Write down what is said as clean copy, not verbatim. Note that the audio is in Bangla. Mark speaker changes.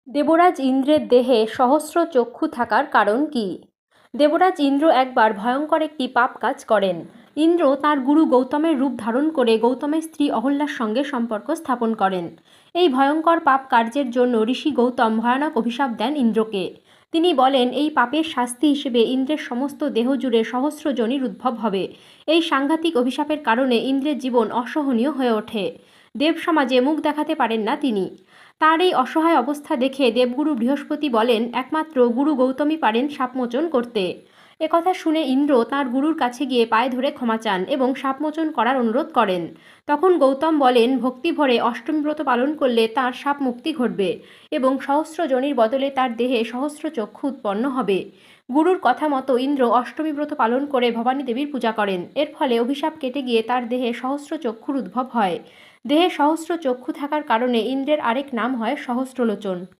Speaker 1: দেবরাজ ইন্দ্রের দেহে সহস্র চক্ষু থাকার কারণ কি? দেবরাজ ইন্দ্র একবার ভয়ঙ্কর একটি পাপ কাজ করেন। ইন্দ্র তাঁর গুরু গৌতমের রূপ ধারণ করে গৌতমের স্ত্রী অহল্যার সঙ্গে সম্পর্ক স্থাপন করেন। এই ভয়ঙ্কর পাপ কার্যের জন্য ঋষি গৌতম ভয়ানক অভিশাপ দেন ইন্দ্রকে। তিনি বলেন, এই পাপের শাস্তি হিসেবে ইন্দ্রের সমস্ত দেহ জুড়ে সহস্র যোনির উদ্ভব হবে। এই সাংঘাতিক অভিশাপের কারণে ইন্দ্রের জীবন অসহনীয় হয়ে ওঠে। দেব সমাজে মুখ দেখাতে পারেন না তিনি। তার এই অসহায় অবস্থা দেখে দেবগুরু বৃহস্পতি বলেন, একমাত্র গুরু গৌতমই পারেন সাপমোচন করতে। একথা শুনে ইন্দ্র তাঁর গুরুর কাছে গিয়ে পায়ে ধরে ক্ষমা চান এবং সাপমোচন করার অনুরোধ করেন। তখন গৌতম বলেন, ভক্তি ভরে অষ্টমী ব্রত পালন করলে তাঁর সাপ মুক্তি ঘটবে এবং সহস্র যোনির বদলে তার দেহে সহস্র চক্ষু উৎপন্ন হবে। গুরুর কথা মতো ইন্দ্র অষ্টমী ব্রত পালন করে ভবানী দেবীর পূজা করেন। এর ফলে অভিশাপ কেটে গিয়ে তার দেহে সহস্র চক্ষুর উদ্ভব হয়। দেহে সহস্র চক্ষু থাকার কারণে ইন্দ্রের আরেক নাম হয় সহস্রলোচন।